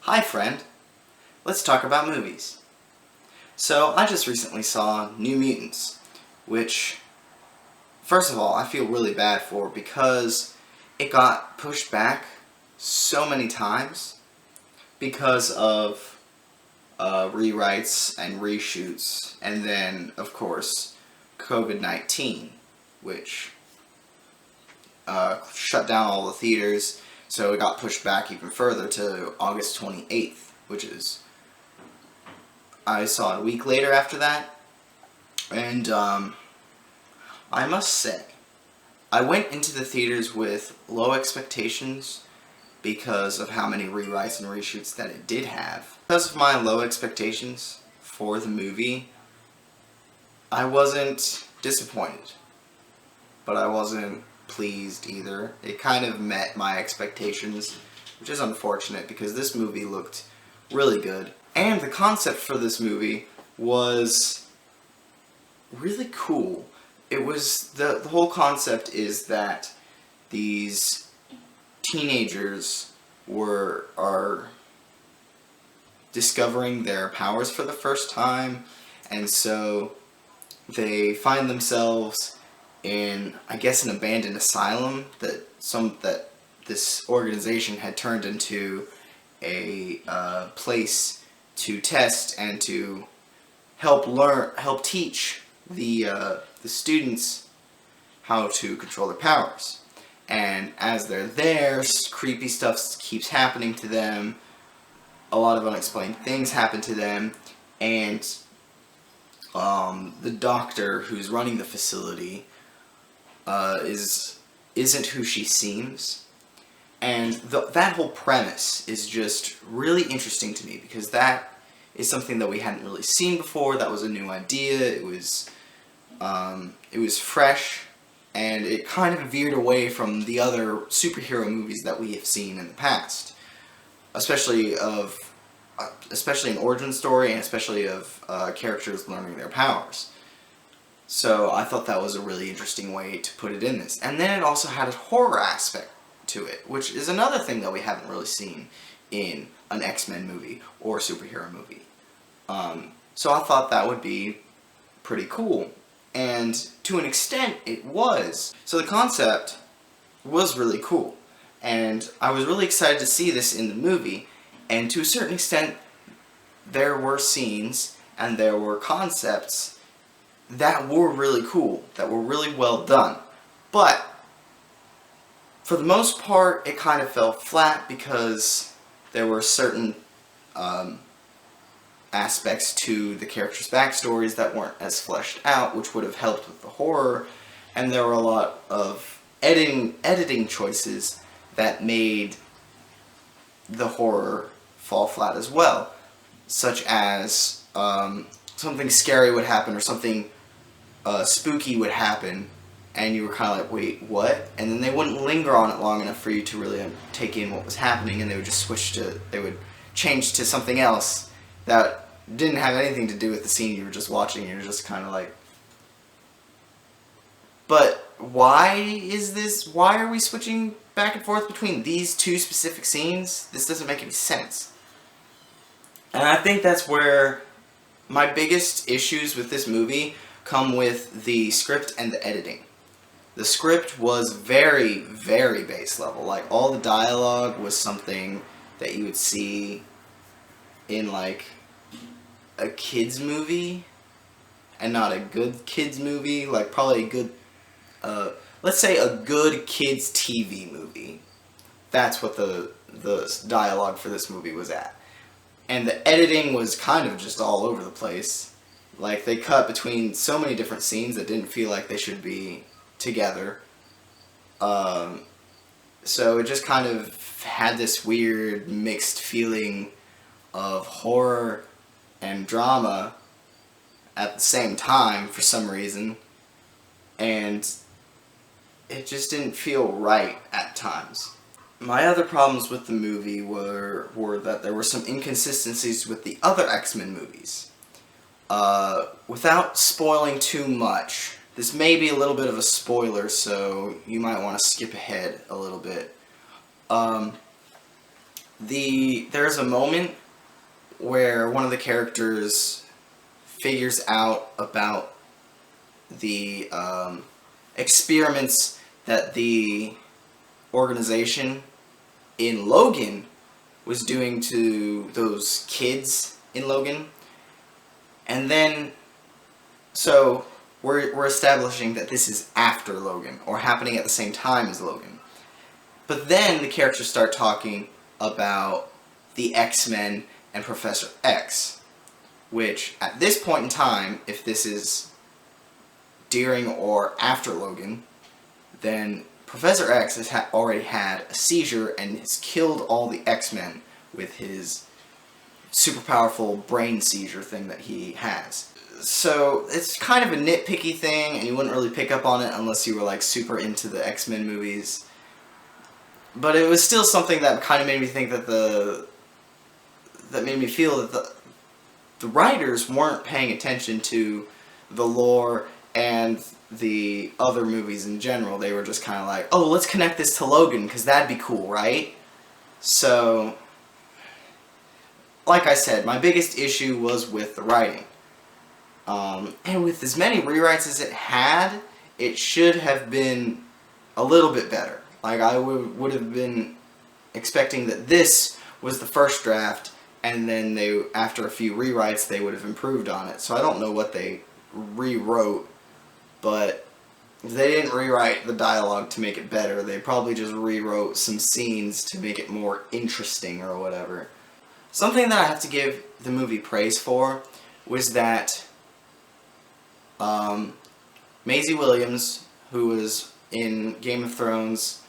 Hi friend, let's talk about movies. So I just recently saw New Mutants, which, first of all, I feel really bad for because it got pushed back so many times because of rewrites and reshoots, and then, of course, COVID-19, which shut down all the theaters, so it got pushed back even further to August 28th, which is, I saw it a week later after that, and I must say, I went into the theaters with low expectations because of how many rewrites and reshoots that it did have. Because of my low expectations for the movie, I wasn't disappointed, but I wasn't pleased either. It kind of met my expectations, which is unfortunate because this movie looked really good. And the concept for this movie was really cool. It was, the whole concept is that these teenagers are discovering their powers for the first time, and so they find themselves in, I guess, an abandoned asylum that this organization had turned into a place to test and to help teach the students how to control their powers. And as they're there, creepy stuff keeps happening to them. A lot of unexplained things happen to them, and the doctor who's running the facility isn't who she seems. And that whole premise is just really interesting to me because that is something that we hadn't really seen before. That was a new idea. It was fresh, and it kind of veered away from the other superhero movies that we have seen in the past, especially an origin story, and especially of characters learning their powers. So I thought that was a really interesting way to put it in this. And then it also had a horror aspect to it, which is another thing that we haven't really seen in an X-Men movie or superhero movie. So I thought that would be pretty cool. And to an extent, it was. So the concept was really cool. And I was really excited to see this in the movie. And to a certain extent, there were scenes and there were concepts that were really cool, that were really well done. But for the most part, it kind of fell flat because there were certain aspects to the characters' backstories that weren't as fleshed out, which would have helped with the horror, and there were a lot of editing choices that made the horror fall flat as well, such as something scary would happen or something spooky would happen, and you were kind of like, wait, what? And then they wouldn't linger on it long enough for you to really take in what was happening, and they would just they would change to something else that didn't have anything to do with the scene you were just watching. You were just kind of like, but why is this? Why are we switching back and forth between these two specific scenes? This doesn't make any sense. And I think that's where my biggest issues with this movie come with the script and the editing. The script was very, very base level. Like, all the dialogue was something that you would see in, like, a kid's movie, and not a good kid's movie. Like, probably a good, let's say a good kid's TV movie. That's what the dialogue for this movie was at. And the editing was kind of just all over the place. Like, they cut between so many different scenes that didn't feel like they should be together. So it just kind of had this weird mixed feeling of horror and drama at the same time for some reason. And it just didn't feel right at times. My other problems with the movie were that there were some inconsistencies with the other X-Men movies. Without spoiling too much, this may be a little bit of a spoiler, so you might want to skip ahead a little bit. there's a moment where one of the characters figures out about the experiments that the organization in Logan was doing to those kids in Logan. And then, so we're establishing that this is after Logan, or happening at the same time as Logan. But then the characters start talking about the X-Men and Professor X, which at this point in time, if this is during or after Logan, then Professor X has already had a seizure and has killed all the X-Men with his super powerful brain seizure thing that he has. So it's kind of a nitpicky thing, and you wouldn't really pick up on it unless you were like super into the X-Men movies. But it was still something that kind of made me think that made me feel that the writers weren't paying attention to the lore and the other movies in general. They were just kind of like, oh, let's connect this to Logan, because that'd be cool, right? So, like I said, my biggest issue was with the writing. And with as many rewrites as it had, it should have been a little bit better. Like, I would have been expecting that this was the first draft, and then after a few rewrites, they would have improved on it. So I don't know what they rewrote, but they didn't rewrite the dialogue to make it better. They probably just rewrote some scenes to make it more interesting or whatever. Something that I have to give the movie praise for was that Maisie Williams, who was in Game of Thrones,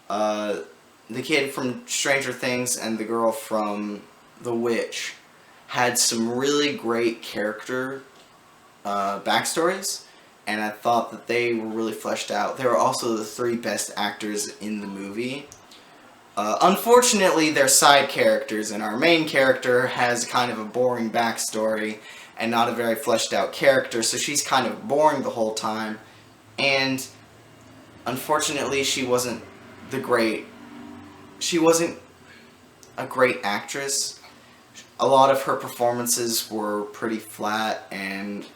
the kid from Stranger Things, and the girl from The Witch, had some really great character backstories, and I thought that they were really fleshed out. They were also the three best actors in the movie. Unfortunately, they're side characters, and our main character has kind of a boring backstory and not a very fleshed out character, so she's kind of boring the whole time, and unfortunately she wasn't a great actress. A lot of her performances were pretty flat and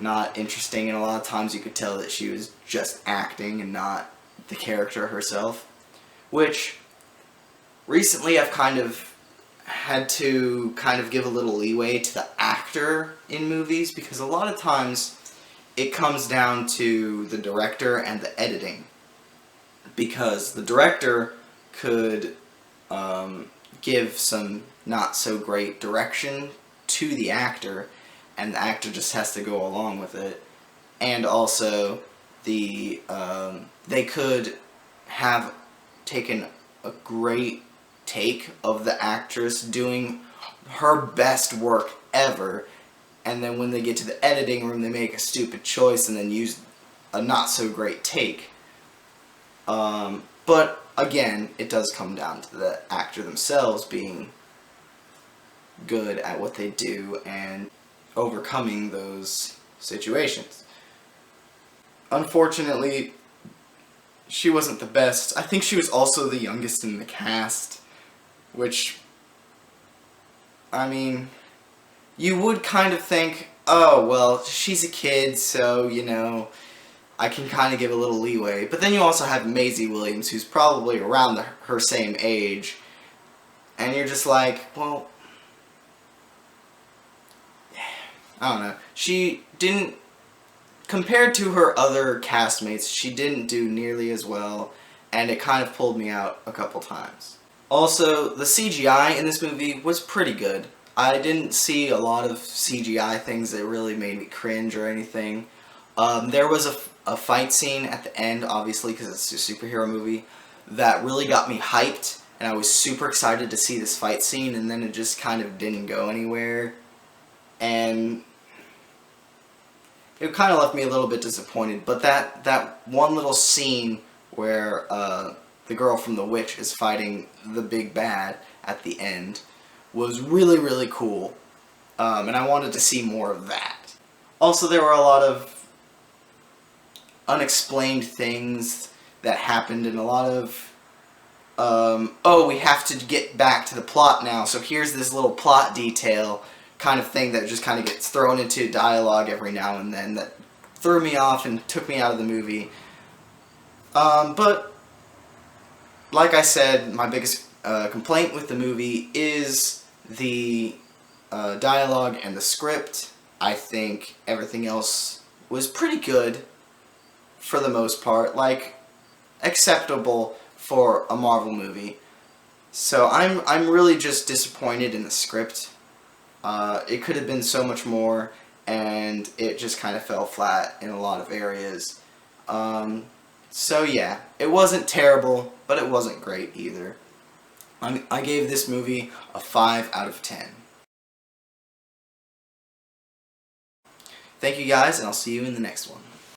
not interesting, and a lot of times you could tell that she was just acting and not the character herself, which recently I've kind of had to give a little leeway to the actor in movies, because a lot of times it comes down to the director and the editing, because the director could give some not so great direction to the actor, and the actor just has to go along with it. And also, they could have taken a great take of the actress doing her best work ever, and then when they get to the editing room, they make a stupid choice and then use a not so great take. But again, it does come down to the actor themselves being good at what they do and overcoming those situations. Unfortunately, she wasn't the best. I think she was also the youngest in the cast, which, I mean, you would kind of think, oh, well, she's a kid, so, you know, I can kind of give a little leeway. But then you also have Maisie Williams, who's probably around her same age, and you're just like, well, I don't know. She didn't, compared to her other castmates, she didn't do nearly as well, and it kind of pulled me out a couple times. Also, the CGI in this movie was pretty good. I didn't see a lot of CGI things that really made me cringe or anything. There was a fight scene at the end, obviously, because it's a superhero movie, that really got me hyped, and I was super excited to see this fight scene, and then it just kind of didn't go anywhere. And it kind of left me a little bit disappointed, but that one little scene where the girl from The Witch is fighting the big bad at the end was really, really cool, and I wanted to see more of that. Also, there were a lot of unexplained things that happened, and a lot of oh, we have to get back to the plot now, so here's this little plot detail kind of thing that just kind of gets thrown into dialogue every now and then that threw me off and took me out of the movie. But, like I said, my biggest complaint with the movie is the dialogue and the script. I think everything else was pretty good for the most part, like, acceptable for a Marvel movie. So I'm really just disappointed in the script. It could have been so much more, and it just kind of fell flat in a lot of areas. So yeah, it wasn't terrible, but it wasn't great either. I gave this movie a 5 out of 10. Thank you guys, and I'll see you in the next one.